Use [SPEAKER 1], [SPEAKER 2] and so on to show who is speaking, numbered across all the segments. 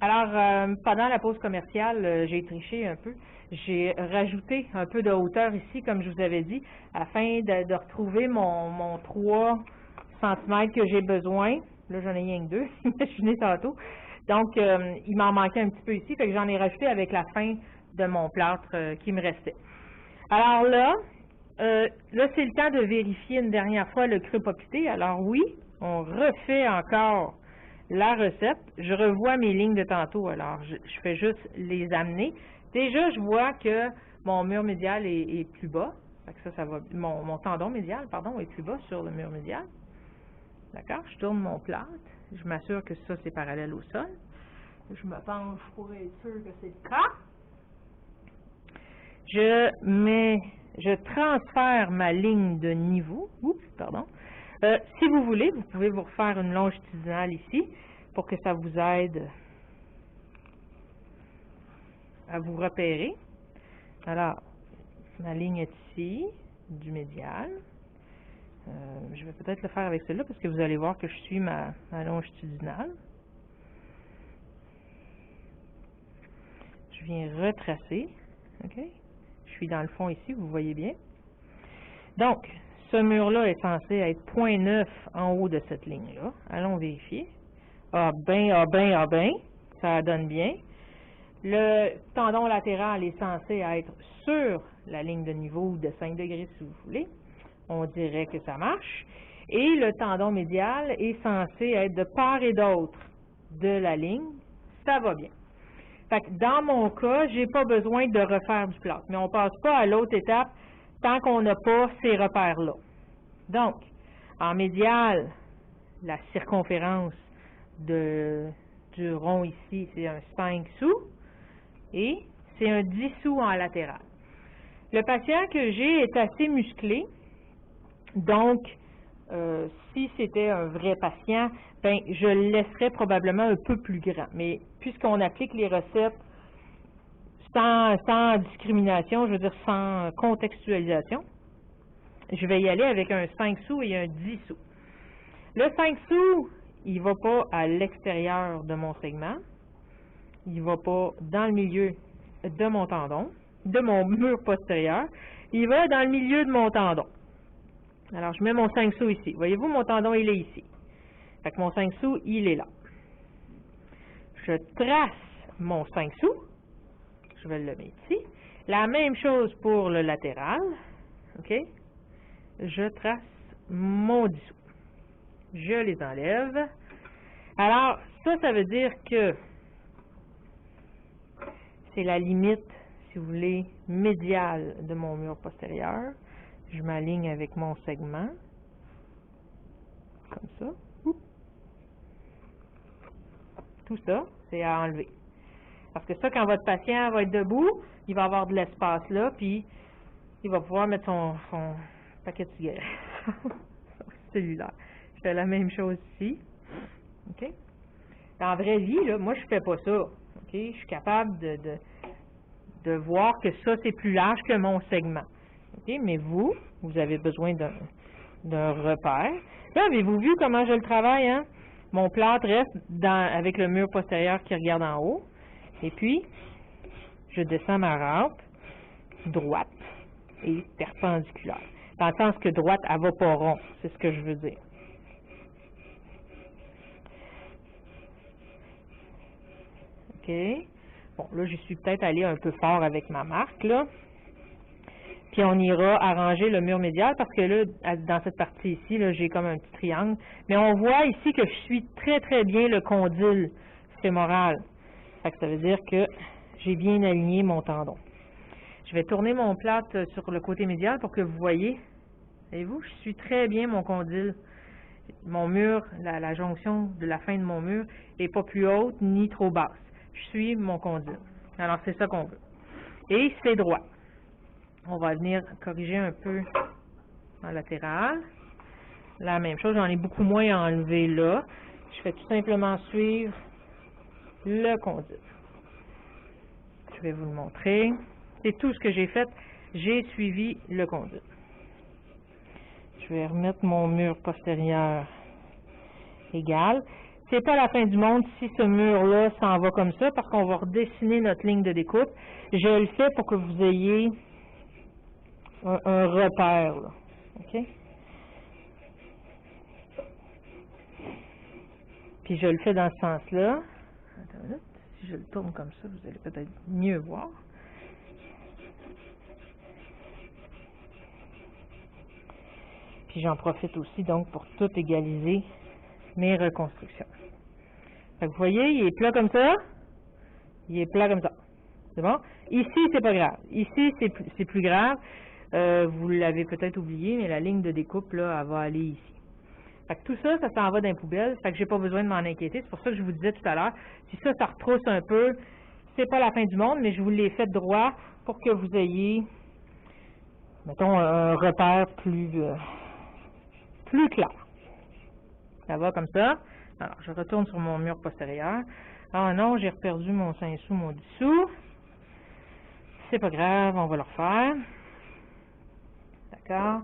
[SPEAKER 1] Alors, pendant la pause commerciale, j'ai triché un peu. J'ai rajouté un peu de hauteur ici, comme je vous avais dit, afin de retrouver mon 3 cm que j'ai besoin. Là, j'en ai rien que 2, imaginez tantôt. Donc, il m'en manquait un petit peu ici, fait que j'en ai rajouté avec la fin de mon plâtre qui me restait. Alors là, c'est le temps de vérifier une dernière fois le creux popité. Alors oui, on refait encore la recette. Je revois mes lignes de tantôt, alors je fais juste les amener. Déjà, je vois que mon mur médial est plus bas. Fait que ça va. Mon tendon médial, pardon, est plus bas sur le mur médial. D'accord? Je tourne mon plâtre. Je m'assure que ça, c'est parallèle au sol. Je me penche pour être sûr que c'est le cas. Je transfère ma ligne de niveau. Oups, pardon. Si vous voulez, vous pouvez vous refaire une longitudinale ici pour que ça vous aide à vous repérer. Alors, ma ligne est ici, du médial. Je vais peut-être le faire avec celle-là parce que vous allez voir que je suis ma longitudinale. Je viens retracer. OK? Je suis dans le fond ici, vous voyez bien. Donc, ce mur-là est censé être 0,9 en haut de cette ligne-là. Allons vérifier. Ah ben, ça donne bien. Le tendon latéral est censé être sur la ligne de niveau de 5 degrés, si vous voulez. On dirait que ça marche. Et le tendon médial est censé être de part et d'autre de la ligne. Ça va bien. Fait que dans mon cas, j'ai pas besoin de refaire du plâtre. Mais on passe pas à l'autre étape tant qu'on n'a pas ces repères-là. Donc, en médial, la circonférence du rond ici, c'est un 5 sous et c'est un 10 sous en latéral. Le patient que j'ai est assez musclé, donc si c'était un vrai patient, ben, je le laisserais probablement un peu plus grand. Mais puisqu'on applique les recettes sans discrimination, je veux dire sans contextualisation, je vais y aller avec un 5 sous et un 10 sous. Le 5 sous, il ne va pas à l'extérieur de mon segment, il ne va pas dans le milieu de mon tendon, de mon mur postérieur, il va dans le milieu de mon tendon. Alors, je mets mon 5 sous ici. Voyez-vous, mon tendon, il est ici. Fait que mon 5 sous, il est là. Je trace mon 5 sous. Je vais le mettre ici. La même chose pour le latéral. OK? Je trace mon 10 sous. Je les enlève. Alors, ça veut dire que c'est la limite, si vous voulez, médiale de mon mur postérieur. Je m'aligne avec mon segment. Comme ça. Tout ça, c'est à enlever. Parce que ça, quand votre patient va être debout, il va avoir de l'espace là, puis il va pouvoir mettre son paquet de cigarettes. Cellulaire. Je fais la même chose ici. OK? Dans la vraie vie, là, moi, je fais pas ça. OK? Je suis capable de voir que ça, c'est plus large que mon segment. OK? Mais vous avez besoin d'un repère. Là, avez-vous vu comment je le travaille, hein? Mon plâtre reste avec le mur postérieur qui regarde en haut. Et puis, je descends ma rampe droite et perpendiculaire. Dans le sens que droite, elle va pas rond. C'est ce que je veux dire. OK. Bon, là, je suis peut-être allé un peu fort avec ma marque, là. Puis on ira arranger le mur médial parce que là, dans cette partie ici, là, j'ai comme un petit triangle. Mais on voit ici que je suis très, très bien le condyle fémoral. Fait que ça veut dire que j'ai bien aligné mon tendon. Je vais tourner mon plâtre sur le côté médial pour que vous voyez. Voyez-vous, je suis très bien mon condyle. Mon mur, la jonction de la fin de mon mur n'est pas plus haute ni trop basse. Je suis mon condyle. Alors, c'est ça qu'on veut. Et c'est droit. On va venir corriger un peu en latéral. La même chose, j'en ai beaucoup moins enlevé là. Je fais tout simplement suivre le condyle. Je vais vous le montrer. C'est tout ce que j'ai fait. J'ai suivi le condyle. Je vais remettre mon mur postérieur égal. c'est pas la fin du monde si ce mur-là s'en va comme ça, parce qu'on va redessiner notre ligne de découpe. Je le fais pour que vous ayez un repère, là. OK? Puis je le fais dans ce sens-là. Attends une minute. Si je le tourne comme ça, vous allez peut-être mieux voir. Puis j'en profite aussi donc pour tout égaliser mes reconstructions. Fait que vous voyez, il est plat comme ça, il est plat comme ça. C'est bon? Ici, c'est pas grave. Ici, c'est plus grave. Vous l'avez peut-être oublié, mais la ligne de découpe, là, elle va aller ici. Fait que tout ça, ça s'en va dans les poubelles. Fait que j'ai pas besoin de m'en inquiéter. C'est pour ça que je vous disais tout à l'heure, si ça retrousse un peu, c'est pas la fin du monde, mais je vous l'ai fait droit pour que vous ayez, mettons, un repère plus clair. Ça va comme ça. Alors, je retourne sur mon mur postérieur. Ah non, j'ai reperdu mon 5 sous, mon 10 sous. C'est pas grave, on va le refaire. D'accord?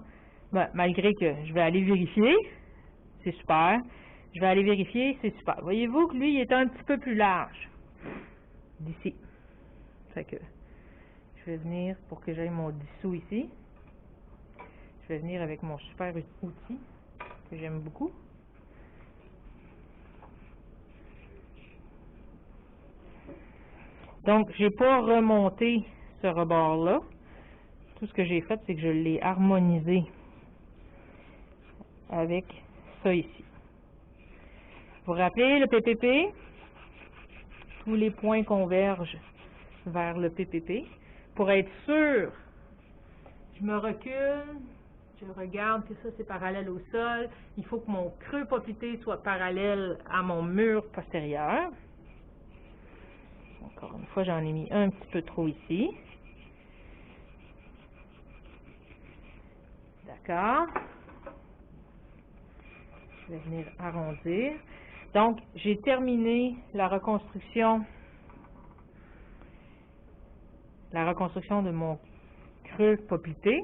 [SPEAKER 1] Ben, malgré que je vais aller vérifier, c'est super. Je vais aller vérifier, c'est super. Voyez-vous que lui, il est un petit peu plus large d'ici. Fait que je vais venir, pour que j'aille mon 10 sous ici, je vais venir avec mon super outil que j'aime beaucoup. Donc, j'ai pas remonté ce rebord-là. Tout ce que j'ai fait, c'est que je l'ai harmonisé avec ça ici. Vous vous rappelez le PPP? Tous les points convergent vers le PPP. Pour être sûr, je me recule, je regarde que ça c'est parallèle au sol. Il faut que mon creux popité soit parallèle à mon mur postérieur. Encore une fois, j'en ai mis un petit peu trop ici. D'accord. Je vais venir arrondir. Donc, j'ai terminé la reconstruction de mon creux popité.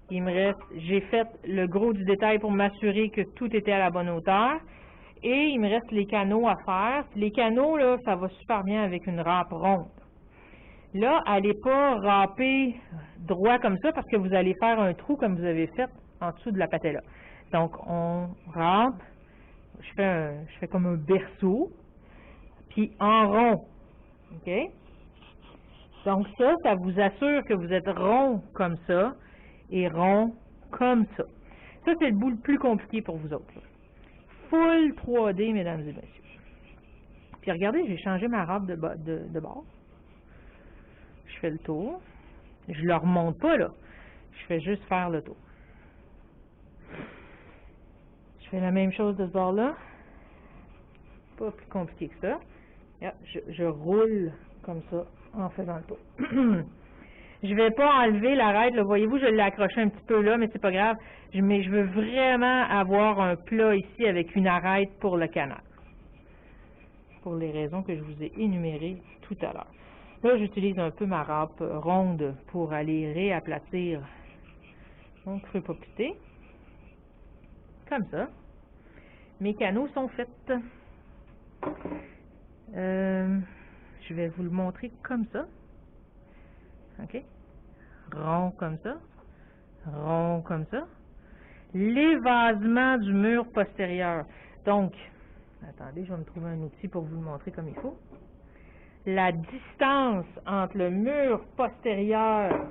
[SPEAKER 1] Il me reste, j'ai fait le gros du détail pour m'assurer que tout était à la bonne hauteur. Et il me reste les canaux à faire. Les canaux, là, ça va super bien avec une râpe ronde. Là, allez pas râper droit comme ça parce que vous allez faire un trou comme vous avez fait en dessous de la patella. Donc, on râpe. Je fais comme un berceau. Puis en rond. OK? Donc ça vous assure que vous êtes rond comme ça et rond comme ça. Ça, c'est le bout le plus compliqué pour vous autres, là. Full 3D, mesdames et messieurs. Puis regardez, j'ai changé ma robe de bord. Je fais le tour. Je ne le remonte pas, là. Je fais juste faire le tour. Je fais la même chose de ce bord-là. Pas plus compliqué que ça. Je roule comme ça en faisant le tour. Je ne vais pas enlever l'arête, là. Voyez-vous, je l'ai accroché un petit peu là, mais c'est pas grave. Mais je veux vraiment avoir un plat ici avec une arête pour le canal. Pour les raisons que je vous ai énumérées tout à l'heure. Là, j'utilise un peu ma râpe ronde pour aller réaplatir mon creux popité. Comme ça. Mes canaux sont faits. Je vais vous le montrer comme ça. OK? Rond comme ça. Rond comme ça. L'évasement du mur postérieur. Donc, attendez, je vais me trouver un outil pour vous le montrer comme il faut. La distance entre le mur postérieur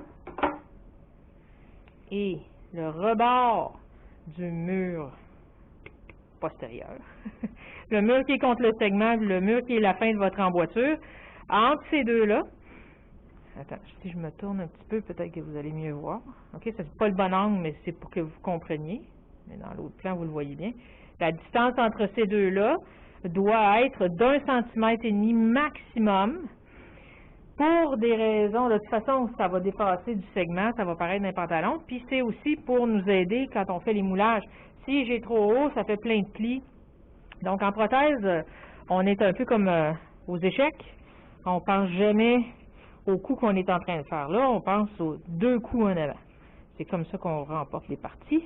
[SPEAKER 1] et le rebord du mur postérieur. Le mur qui est contre le segment, le mur qui est la fin de votre emboîture. Entre ces deux-là, attends, si je me tourne un petit peu, peut-être que vous allez mieux voir. OK, ce n'est pas le bon angle, mais c'est pour que vous compreniez. Mais dans l'autre plan, vous le voyez bien. La distance entre ces deux-là doit être d'1,5 cm maximum. Pour des raisons, de toute façon, ça va dépasser du segment, ça va paraître d'un pantalon. Puis c'est aussi pour nous aider quand on fait les moulages. Si j'ai trop haut, ça fait plein de plis. Donc en prothèse, on est un peu comme aux échecs. On pense jamais au coup qu'on est en train de faire. Là, on pense aux 2 coups en avant. C'est comme ça qu'on remporte les parties.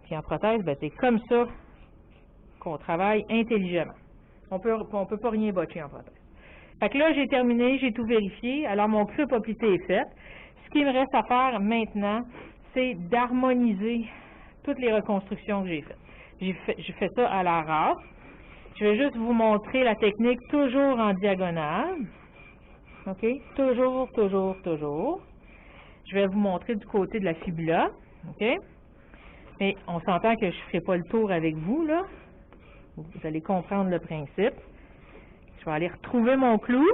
[SPEAKER 1] Puis en prothèse, ben, c'est comme ça qu'on travaille intelligemment. On peut pas rien botcher en prothèse. Fait que là, j'ai terminé, j'ai tout vérifié. Alors, mon croup appliqué est fait. Ce qui me reste à faire maintenant, c'est d'harmoniser toutes les reconstructions que j'ai faites. J'ai fait ça à la race. Je vais juste vous montrer la technique toujours en diagonale. OK? Toujours, toujours, toujours. Je vais vous montrer du côté de la fibula. OK? Mais on s'entend que je ne ferai pas le tour avec vous, là. Vous allez comprendre le principe. Je vais aller retrouver mon clou.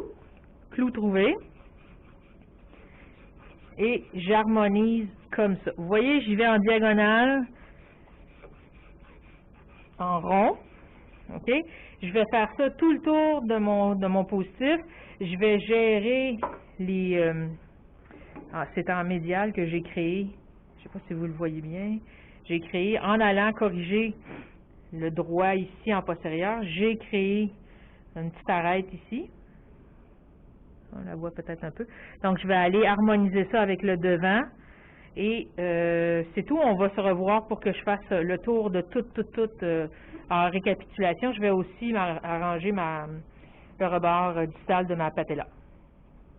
[SPEAKER 1] Clou trouvé. Et j'harmonise comme ça. Vous voyez, j'y vais en diagonale, en rond. OK? Je vais faire ça tout le tour de mon positif. Je vais gérer les... c'est en médial que j'ai créé. Je ne sais pas si vous le voyez bien. J'ai créé, en allant corriger le droit ici en postérieur, j'ai créé une petite arête ici. On la voit peut-être un peu. Donc, je vais aller harmoniser ça avec le devant. Et c'est tout. On va se revoir pour que je fasse le tour de tout en récapitulation. Je vais aussi arranger le rebord distal de ma patella.